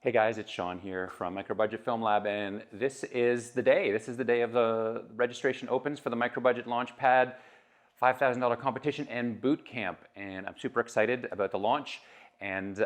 Hey guys, it's Sean here from Micro Budget Film Lab, and this is the day. This is the day of the registration opens for the Micro Budget Launchpad $5,000 competition and boot camp. And I'm super excited about the launch and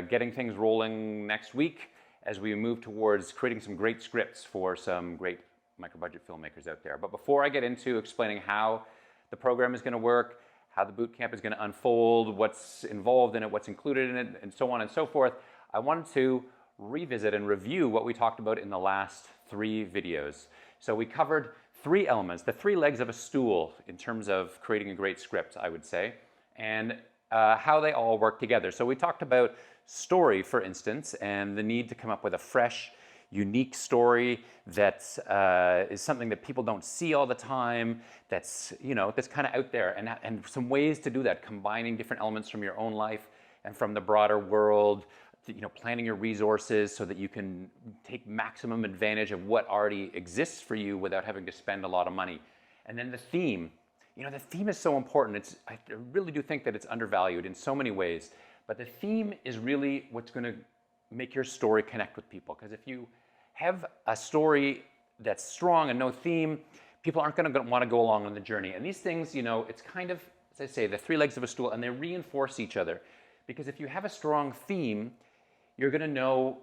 getting things rolling next week as we move towards creating some great scripts for some great micro budget filmmakers out there. But before I get into explaining how the program is going to work, how the boot camp is going to unfold, what's involved in it, what's included in it, and so on and so forth, I wanted to revisit and review what we talked about in the last 3 videos. So we covered 3 elements, the 3 legs of a stool in terms of creating a great script, I would say, and how they all work together. So we talked about story, for instance, and the need to come up with a fresh, unique story that is something that people don't see all the time, that's kind of out there, and some ways to do that, combining different elements from your own life and from the broader world, planning your resources so that you can take maximum advantage of what already exists for you without having to spend a lot of money. And then the theme. The theme is so important. I really do think that it's undervalued in so many ways. But the theme is really what's going to make your story connect with people. Because if you have a story that's strong and no theme, people aren't going to want to go along on the journey. And these things, it's kind of, as I say, the 3 legs of a stool, and they reinforce each other. Because if you have a strong theme, you're going to know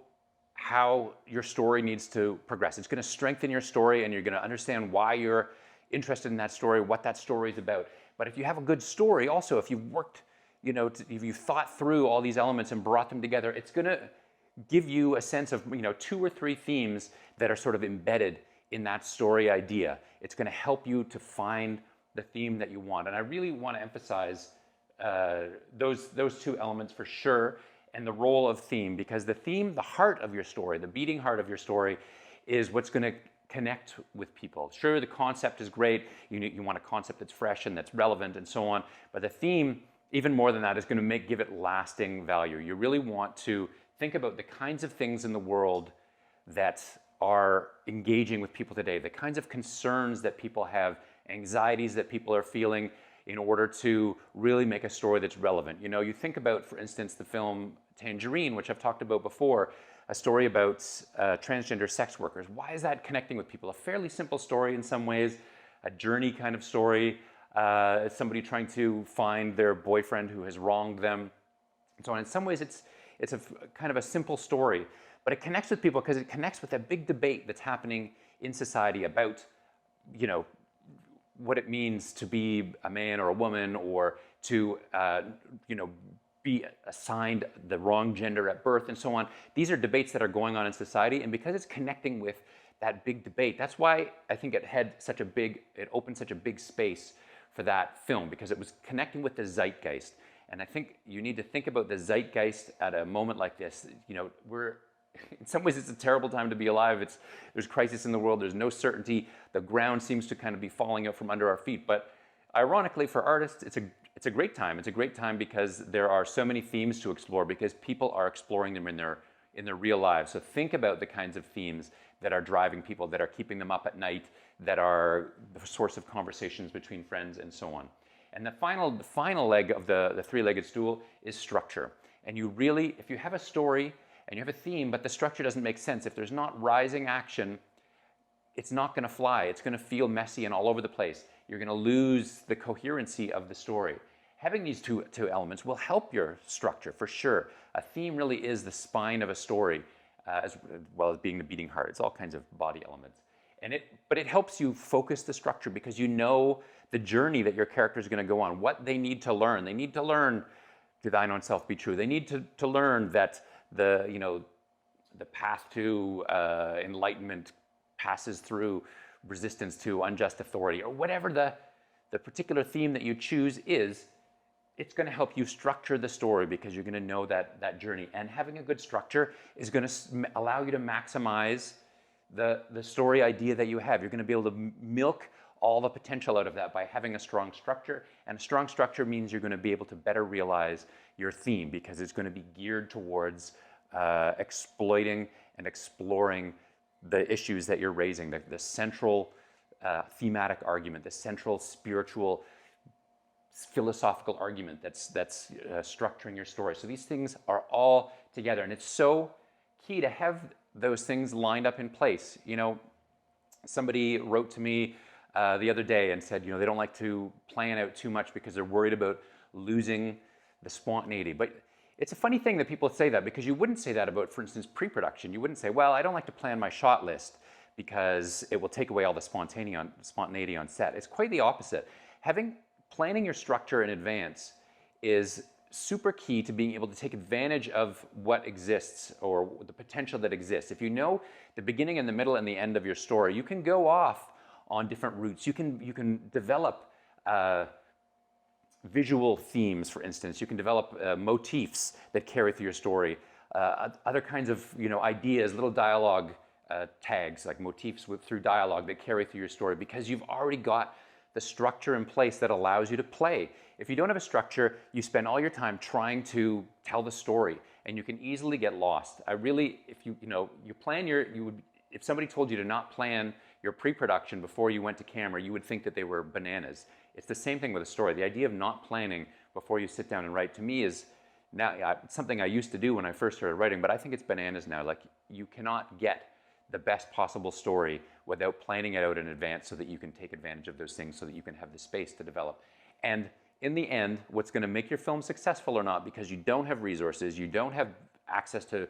how your story needs to progress. It's going to strengthen your story, and you're going to understand why you're interested in that story, what that story is about. But if you have a good story, also, if you've worked, if you've thought through all these elements and brought them together, it's going to give you a sense of, 2 or 3 themes that are sort of embedded in that story idea. It's going to help you to find the theme that you want. And I really want to emphasize those 2 elements for sure, and the role of theme, because the theme, the heart of your story, the beating heart of your story, is what's going to connect with people. Sure, the concept is great. You want a concept that's fresh and that's relevant and so on. But the theme, even more than that, is going to give it lasting value. You really want to think about the kinds of things in the world that are engaging with people today, the kinds of concerns that people have, anxieties that people are feeling, in order to really make a story that's relevant. You think about, for instance, the film Tangerine, which I've talked about before, a story about transgender sex workers. Why is that connecting with people? A fairly simple story in some ways, a journey kind of story, somebody trying to find their boyfriend who has wronged them, and so on. In some ways, it's a kind of a simple story, but it connects with people because it connects with a big debate that's happening in society about, what it means to be a man or a woman, or to, be assigned the wrong gender at birth and so on. These are debates that are going on in society, and because it's connecting with that big debate, that's why I think it opened such a big space for that film, because it was connecting with the zeitgeist. And I think you need to think about the zeitgeist at a moment like this. In some ways, it's a terrible time to be alive. There's crisis in the world. There's no certainty. The ground seems to kind of be falling out from under our feet. But ironically, for artists, it's a great time. It's a great time because there are so many themes to explore, because people are exploring them in their real lives. So think about the kinds of themes that are driving people, that are keeping them up at night, that are the source of conversations between friends, and so on. And the final leg of the 3-legged stool is structure. And if you have a story and you have a theme, but the structure doesn't make sense, if there's not rising action, it's not going to fly. It's going to feel messy and all over the place. You're going to lose the coherency of the story. Having these two elements will help your structure, for sure. A theme really is the spine of a story, as well as being the beating heart. It's all kinds of body elements. But it helps you focus the structure, because you know the journey that your character is going to go on, what they need to learn. They need to learn to thine own self be true. They need to learn that the path to enlightenment passes through resistance to unjust authority, or whatever the particular theme that you choose is. It's going to help you structure the story, because you're going to know that journey. And having a good structure is going to allow you to maximize the story idea that you have. You're going to be able to milk all the potential out of that by having a strong structure. And a strong structure means you're going to be able to better realize your theme, because it's going to be geared towards exploiting and exploring the issues that you're raising, the central thematic argument, the central spiritual philosophical argument that's structuring your story. So these things are all together, and it's so key to have those things lined up in place. You know, somebody wrote to me the other day and said, you know, they don't like to plan out too much because they're worried about losing the spontaneity. But it's a funny thing that people say that, because you wouldn't say that about, for instance, pre-production. You wouldn't say, well, I don't like to plan my shot list because it will take away all the spontaneity on set. It's quite the opposite. Planning your structure in advance is super key to being able to take advantage of what exists, or the potential that exists. If you know the beginning and the middle and the end of your story, you can go off on different routes. You can develop visual themes, for instance. You can develop motifs that carry through your story. Other kinds of, you know, ideas, little dialogue tags, like motifs through dialogue that carry through your story, because you've already got the structure in place that allows you to play. If you don't have a structure, you spend all your time trying to tell the story, and you can easily get lost. If somebody told you to not plan your pre-production before you went to camera, you would think that they were bananas. It's the same thing with a story. The idea of not planning before you sit down and write, to me, is now something I used to do when I first started writing, but I think it's bananas now. Like, you cannot get the best possible story without planning it out in advance so that you can take advantage of those things, so that you can have the space to develop. And in the end, what's going to make your film successful or not, because you don't have resources, you don't have access to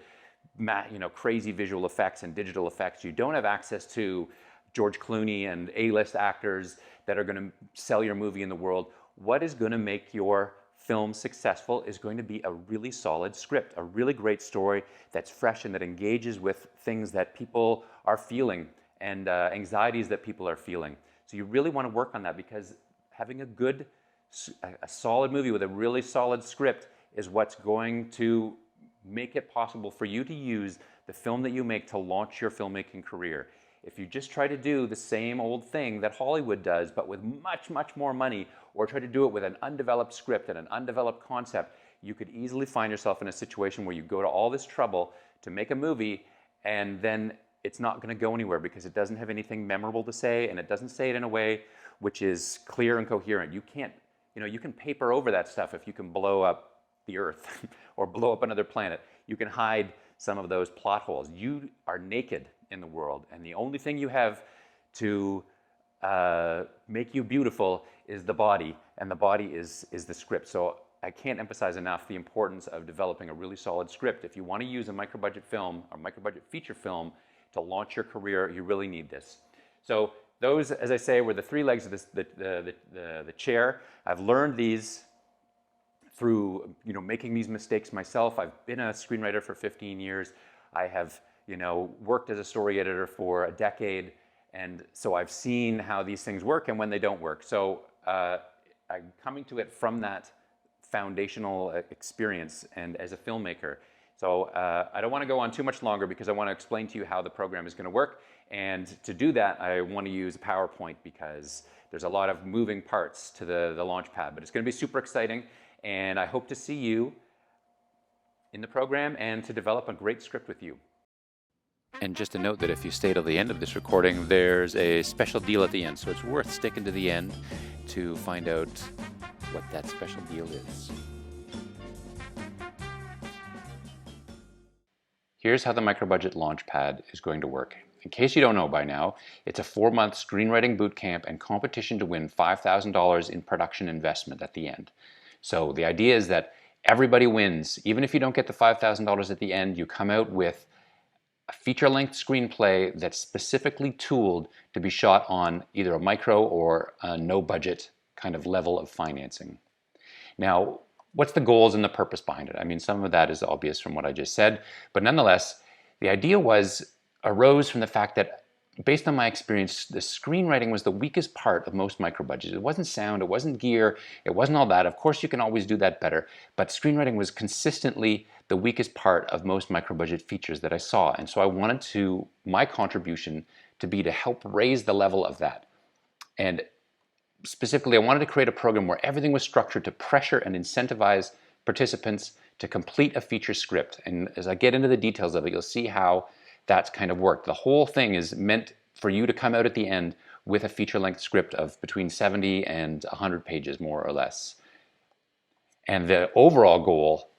crazy visual effects and digital effects, you don't have access to George Clooney and A-list actors that are going to sell your movie in the world. What is going to make your film successful is going to be a really solid script, a really great story that's fresh and that engages with things that people are feeling and anxieties that people are feeling. So you really want to work on that, because having a solid movie with a really solid script is what's going to make it possible for you to use the film that you make to launch your filmmaking career. If you just try to do the same old thing that Hollywood does, but with much, much more money, or try to do it with an undeveloped script and an undeveloped concept, you could easily find yourself in a situation where you go to all this trouble to make a movie, and then it's not going to go anywhere because it doesn't have anything memorable to say, and it doesn't say it in a way which is clear and coherent. You can paper over that stuff if you can blow up the Earth or blow up another planet. You can hide some of those plot holes. You are naked in the world, and the only thing you have to make you beautiful is the body, and the body is the script. So I can't emphasize enough the importance of developing a really solid script. If you want to use a micro-budget film or micro-budget feature film to launch your career, you really need this. So those, as I say, were the three legs of the chair. I've learned these through making these mistakes myself. I've been a screenwriter for 15 years. I have worked as a story editor for a decade, and so I've seen how these things work and when they don't work. So I'm coming to it from that foundational experience and as a filmmaker. So I don't want to go on too much longer, because I want to explain to you how the program is going to work. And to do that, I want to use PowerPoint, because there's a lot of moving parts to the Launchpad. But it's going to be super exciting, and I hope to see you in the program and to develop a great script with you. And just a note that if you stay till the end of this recording, there's a special deal at the end. So it's worth sticking to the end to find out what that special deal is. Here's how the Microbudget Launchpad is going to work. In case you don't know by now, it's a 4-month screenwriting bootcamp and competition to win $5,000 in production investment at the end. So the idea is that everybody wins. Even if you don't get the $5,000 at the end, you come out with a feature-length screenplay that's specifically tooled to be shot on either a micro or a no-budget kind of level of financing. Now, what's the goals and the purpose behind it? I mean, some of that is obvious from what I just said, but nonetheless, the idea arose from the fact that, based on my experience, the screenwriting was the weakest part of most micro budgets. It wasn't sound, it wasn't gear, it wasn't all that. Of course, you can always do that better, but screenwriting was consistently the weakest part of most micro budget features that I saw. And so I wanted my contribution to be to help raise the level of that. And specifically, I wanted to create a program where everything was structured to pressure and incentivize participants to complete a feature script. And as I get into the details of it, you'll see how that's kind of worked. The whole thing is meant for you to come out at the end with a feature-length script of between 70 and 100 pages, more or less. And the overall goal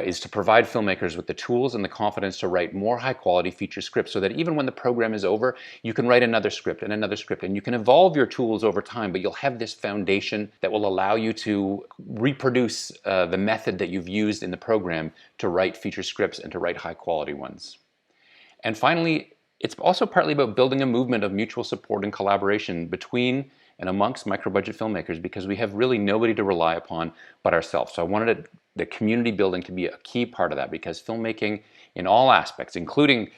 is to provide filmmakers with the tools and the confidence to write more high-quality feature scripts so that even when the program is over, you can write another script and another script, and you can evolve your tools over time, but you'll have this foundation that will allow you to reproduce the method that you've used in the program to write feature scripts and to write high-quality ones. And finally, it's also partly about building a movement of mutual support and collaboration between and amongst micro-budget filmmakers, because we have really nobody to rely upon but ourselves. So I wanted the community building to be a key part of that, because filmmaking in all aspects, including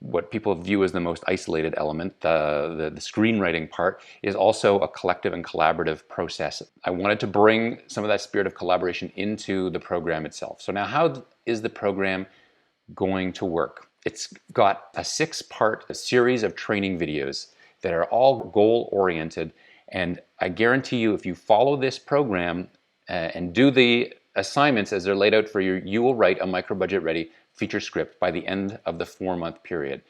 what people view as the most isolated element, the screenwriting part, is also a collective and collaborative process. I wanted to bring some of that spirit of collaboration into the program itself. So now, how is the program going to work? It's got a 6-part series of training videos that are all goal-oriented, and I guarantee you, if you follow this program and do the assignments as they're laid out for you, you will write a micro-budget ready feature script by the end of the 4-month period.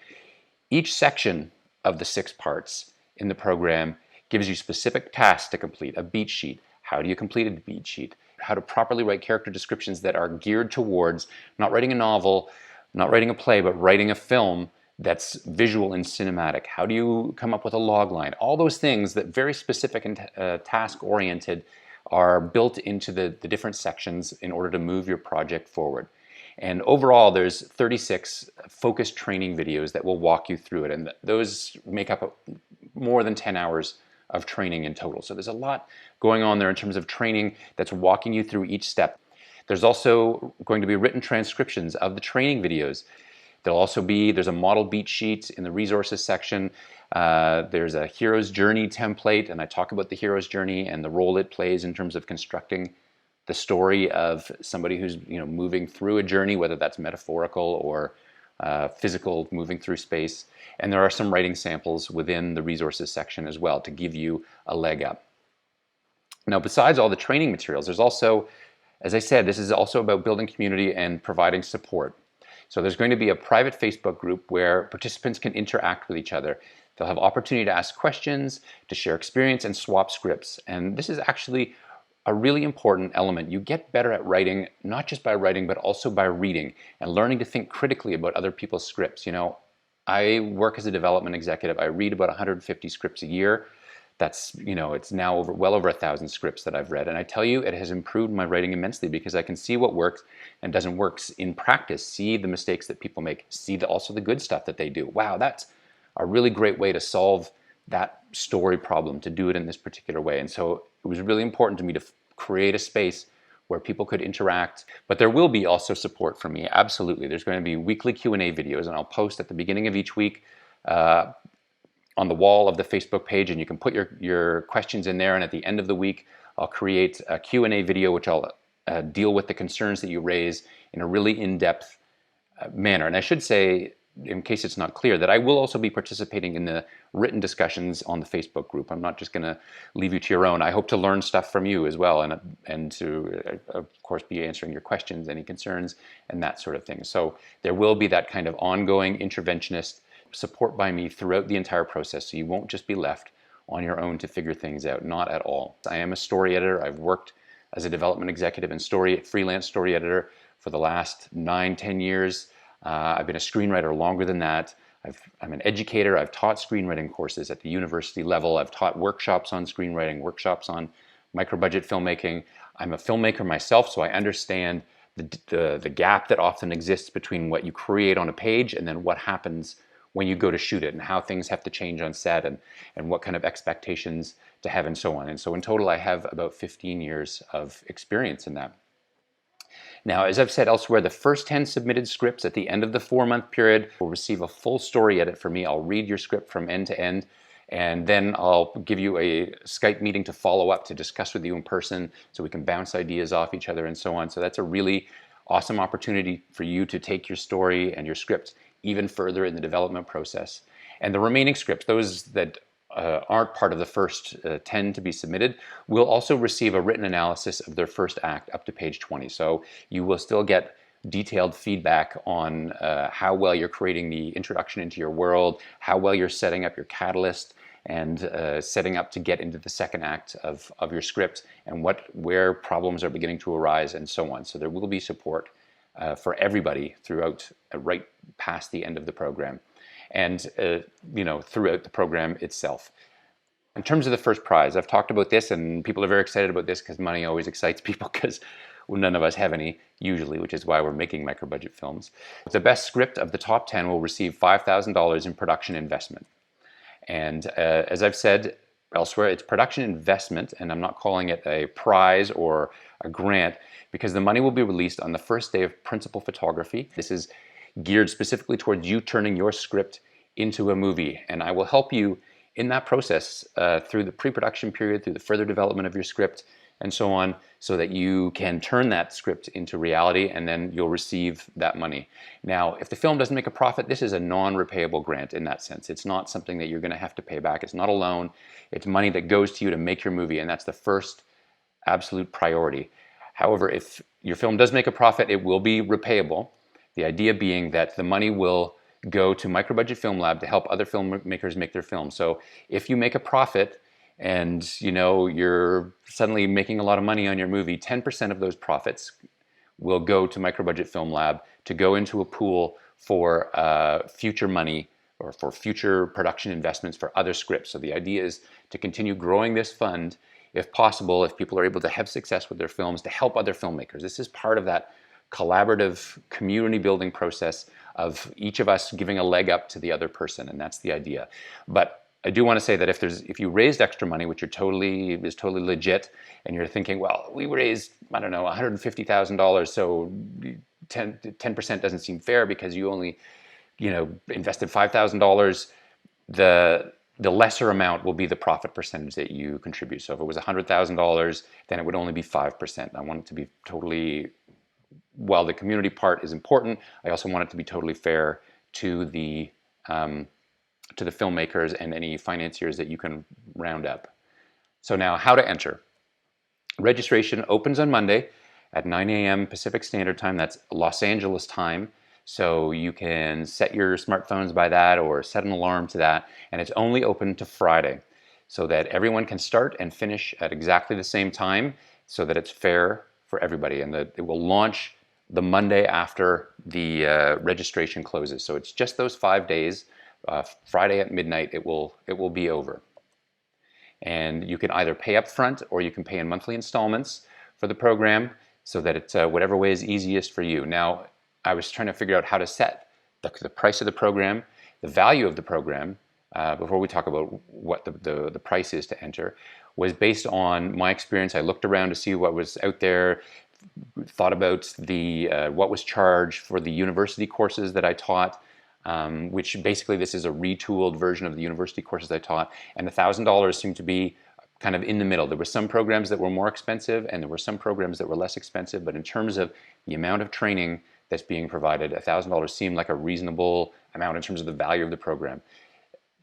Each section of the 6 parts in the program gives you specific tasks to complete: a beat sheet. How do you complete a beat sheet? How to properly write character descriptions that are geared towards not writing a novel, not writing a play, but writing a film that's visual and cinematic. How do you come up with a log line? All those things that very specific and task-oriented are built into the different sections in order to move your project forward. And overall, there's 36 focused training videos that will walk you through it, and those make up more than 10 hours of training in total. So there's a lot going on there in terms of training that's walking you through each step. There's also going to be written transcriptions of the training videos. There's a model beat sheet in the resources section. There's a hero's journey template, and I talk about the hero's journey and the role it plays in terms of constructing the story of somebody who's moving through a journey, whether that's metaphorical or physical, moving through space. And there are some writing samples within the resources section as well to give you a leg up. Now, besides all the training materials, there's also, as I said, this is also about building community and providing support. So there's going to be a private Facebook group where participants can interact with each other. They'll have opportunity to ask questions, to share experience, and swap scripts. And this is actually a really important element. You get better at writing, not just by writing, but also by reading and learning to think critically about other people's scripts. I work as a development executive. I read about 150 scripts a year. That's, it's now well over 1,000 scripts that I've read. And I tell you, it has improved my writing immensely, because I can see what works and doesn't work in practice, see the mistakes that people make, see also the good stuff that they do. Wow, that's a really great way to solve that story problem, to do it in this particular way. And so it was really important to me to create a space where people could interact, but there will be also support from me. Absolutely. There's going to be weekly Q&A videos, and I'll post at the beginning of each week on the wall of the Facebook page, and you can put your questions in there, and at the end of the week I'll create a Q&A video which I'll deal with the concerns that you raise in a really in-depth manner. And I should say, in case it's not clear, that I will also be participating in the written discussions on the Facebook group. I'm not just going to leave you to your own. I hope to learn stuff from you as well, and to, of course, be answering your questions, any concerns, and that sort of thing. So there will be that kind of ongoing interventionist support by me throughout the entire process, so you won't just be left on your own to figure things out. Not at all. I am a story editor. I've worked as a development executive and freelance story editor for the last 9-10 years. I've been a screenwriter longer than that. I'm an educator. I've taught screenwriting courses at the university level. I've taught workshops on screenwriting, workshops on micro-budget filmmaking. I'm a filmmaker myself, so I understand the gap that often exists between what you create on a page and then what happens when you go to shoot it, and how things have to change on set, and what kind of expectations to have, and so on. And so in total, I have about 15 years of experience in that. Now, as I've said elsewhere, the first 10 submitted scripts at the end of the 4-month period will receive a full story edit from me. I'll read your script from end to end, and then I'll give you a Skype meeting to follow up, to discuss with you in person, so we can bounce ideas off each other and so on. So that's a really awesome opportunity for you to take your story and your script even further in the development process. And the remaining scripts, those that aren't part of the first 10 to be submitted, will also receive a written analysis of their first act up to page 20. So you will still get detailed feedback on how well you're creating the introduction into your world, how well you're setting up your catalyst, and setting up to get into the second act of your script, and where problems are beginning to arise, and so on. So there will be support for everybody throughout, right past the end of the program, and throughout the program itself. In terms of the first prize, I've talked about this, and people are very excited about this because money always excites people, because none of us have any usually, which is why we're making micro-budget films. The best script of the top 10 will receive $5,000 in production investment. And as I've said elsewhere, it's production investment, and I'm not calling it a prize or a grant, because the money will be released on the first day of principal photography. This is geared specifically towards you turning your script into a movie, and I will help you in that process through the pre-production period, through the further development of your script, and so on, so that you can turn that script into reality, and then you'll receive that money. Now, if the film doesn't make a profit, this is a non-repayable grant in that sense. It's not something that you're going to have to pay back. It's not a loan. It's money that goes to you to make your movie, and that's the first absolute priority. However, if your film does make a profit, it will be repayable. The idea being that the money will go to Micro-Budget Film Lab to help other filmmakers make their films. So if you make a profit and you're suddenly making a lot of money on your movie, 10% of those profits will go to Micro-Budget Film Lab to go into a pool for future money or for future production investments for other scripts. So the idea is to continue growing this fund, if possible, if people are able to have success with their films, to help other filmmakers. This is part of that collaborative community building process of each of us giving a leg up to the other person, and that's the idea. But I do want to say that if you raised extra money, which is totally legit, and you're thinking, well, we raised, I don't know, $150,000, so 10% doesn't seem fair because you only invested $5,000, the lesser amount will be the profit percentage that you contribute. So if it was $100,000, then it would only be 5%. I want it to be totally, while the community part is important, I also want it to be totally fair to the filmmakers and any financiers that you can round up. So now, how to enter. Registration opens on Monday at 9 a.m. Pacific Standard Time. That's Los Angeles time. So you can set your smartphones by that or set an alarm to that. And it's only open to Friday, so that everyone can start and finish at exactly the same time, so that it's fair for everybody. And that it will launch the Monday after the registration closes. So it's just those 5 days. Friday at midnight, it will be over. And you can either pay up front or you can pay in monthly installments for the program, so that it's whatever way is easiest for you. Now, I was trying to figure out how to set the price of the program, the value of the program, before we talk about what the price is to enter, was based on my experience. I looked around to see what was out there, thought about what was charged for the university courses that I taught, which basically this is a retooled version of the university courses I taught, and $1,000 seemed to be kind of in the middle. There were some programs that were more expensive and there were some programs that were less expensive, but in terms of the amount of training that's being provided, $1,000 seemed like a reasonable amount in terms of the value of the program.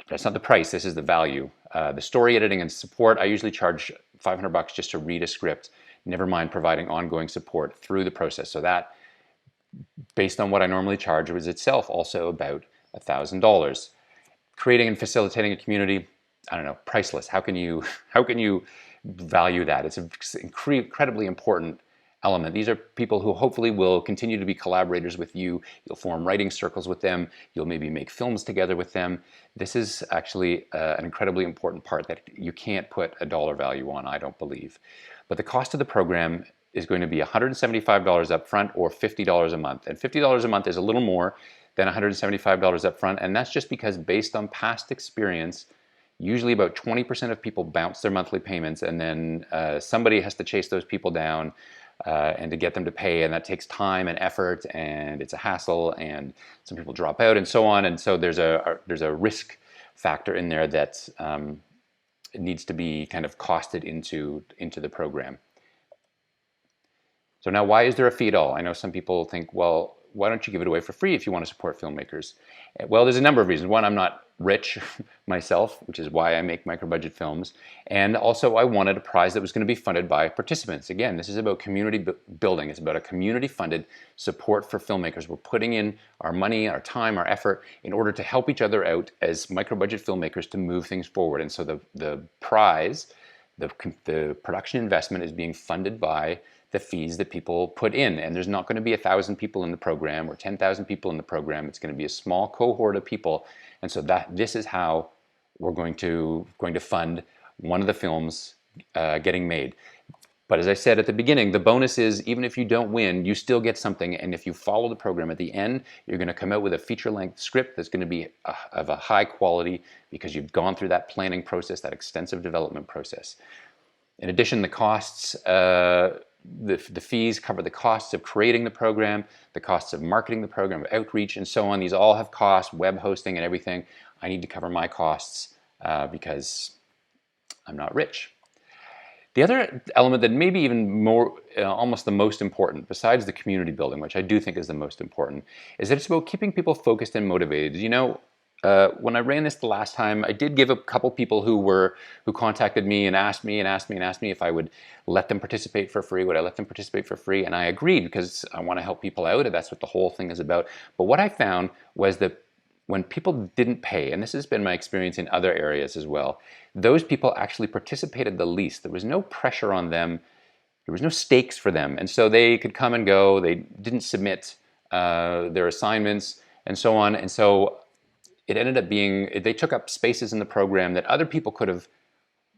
That's not the price, this is the value. The story editing and support, I usually charge $500 just to read a script, never mind providing ongoing support through the process. So that, based on what I normally charge, was itself also about $1,000. Creating and facilitating a community, I don't know, priceless. How can you value that? It's an incredibly important element. These are people who hopefully will continue to be collaborators with you. You'll form writing circles with them. You'll maybe make films together with them. This is actually an incredibly important part that you can't put a dollar value on, I don't believe. But the cost of the program is going to be $175 up front or $50 a month. And $50 a month is a little more than $175 up front, and that's just because, based on past experience, usually about 20% of people bounce their monthly payments, and then somebody has to chase those people down and to get them to pay, and that takes time and effort, and it's a hassle, and some people drop out and so on. And so there's a risk factor in there that it needs to be kind of costed into the program. So now, why is there a fee at all? I know some people think, well, why don't you give it away for free if you want to support filmmakers? Well, there's a number of reasons. One, I'm not rich myself, which is why I make micro-budget films. And also, I wanted a prize that was going to be funded by participants. Again, this is about community building. It's about a community-funded support for filmmakers. We're putting in our money, our time, our effort in order to help each other out as micro-budget filmmakers to move things forward. And so the prize, the production investment, is being funded by the fees that people put in. And there's not going to be 1,000 people in the program or 10,000 people in the program. It's going to be a small cohort of people. And so this is how we're going to fund one of the films getting made. But as I said at the beginning, the bonus is even if you don't win, you still get something. And if you follow the program at the end, you're going to come out with a feature-length script that's going to be of a high quality because you've gone through that planning process, that extensive development process. In addition, the costs, the fees cover the costs of creating the program, the costs of marketing the program, outreach, and so on. These all have costs, web hosting and everything. I need to cover my costs because I'm not rich. The other element that maybe even more, almost the most important, besides the community building, which I do think is the most important, is that it's about keeping people focused and motivated. You know, when I ran this the last time, I did give a couple people who contacted me and asked me if I would let them participate for free. Would I let them participate for free? And I agreed because I want to help people out, and that's what the whole thing is about. But what I found was that when people didn't pay, and this has been my experience in other areas as well, those people actually participated the least. There was no pressure on them. There was no stakes for them. And so they could come and go. They didn't submit their assignments and so on. And so it ended up being, they took up spaces in the program that other people could have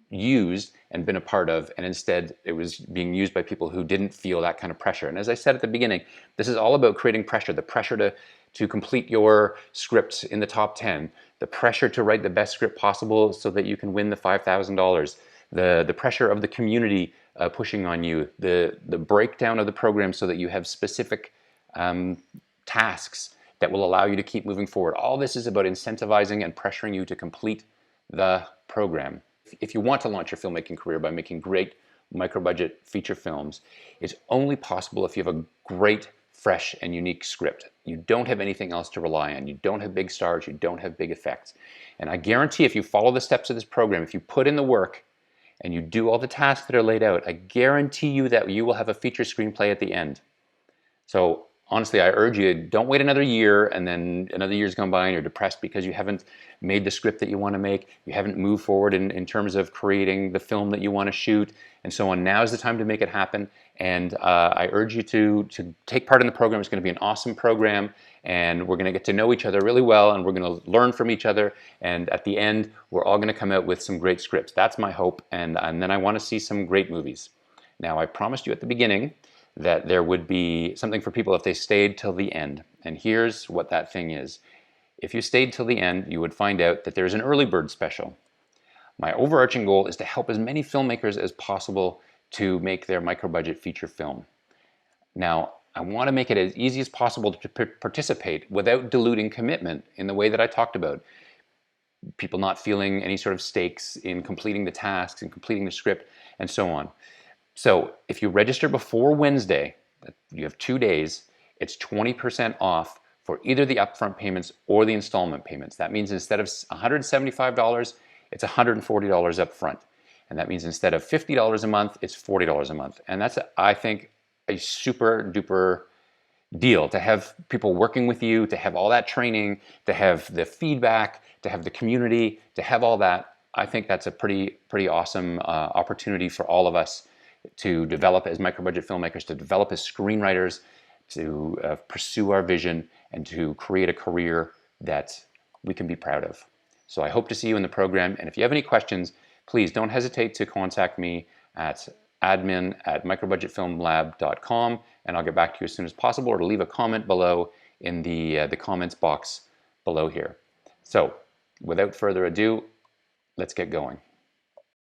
used and been a part of, and instead it was being used by people who didn't feel that kind of pressure. And as I said at the beginning, this is all about creating pressure, the pressure to complete your scripts in the top 10, the pressure to write the best script possible so that you can win the $5,000, the pressure of the community pushing on you, the breakdown of the program so that you have specific tasks that will allow you to keep moving forward. All this is about incentivizing and pressuring you to complete the program. If you want to launch your filmmaking career by making great micro-budget feature films, it's only possible if you have a great, fresh, and unique script. You don't have anything else to rely on. You don't have big stars. You don't have big effects. And I guarantee if you follow the steps of this program, if you put in the work and you do all the tasks that are laid out, I guarantee you that you will have a feature screenplay at the end. So honestly, I urge you, don't wait another year and then another year's gone by and you're depressed because you haven't made the script that you want to make, you haven't moved forward in terms of creating the film that you want to shoot, and so on. Now's the time to make it happen, and I urge you to take part in the program. It's going to be an awesome program, and we're going to get to know each other really well, and we're going to learn from each other, and at the end, we're all going to come out with some great scripts. That's my hope, and then I want to see some great movies. Now, I promised you at the beginning that there would be something for people if they stayed till the end. And here's what that thing is. If you stayed till the end, you would find out that there's an early bird special. My overarching goal is to help as many filmmakers as possible to make their micro-budget feature film. Now, I want to make it as easy as possible to participate without diluting commitment in the way that I talked about. People not feeling any sort of stakes in completing the tasks and completing the script and so on. So if you register before Wednesday, you have 2 days, it's 20% off for either the upfront payments or the installment payments. That means instead of $175, it's $140 up front. And that means instead of $50 a month, it's $40 a month. And that's, I think, a super duper deal to have people working with you, to have all that training, to have the feedback, to have the community, to have all that. I think that's a pretty awesome opportunity for all of us to develop as micro-budget filmmakers, to develop as screenwriters, to pursue our vision, and to create a career that we can be proud of. So I hope to see you in the program, and if you have any questions, please don't hesitate to contact me at admin@microbudgetfilmlab.com, and I'll get back to you as soon as possible, or to leave a comment below in the comments box below here. So without further ado, let's get going.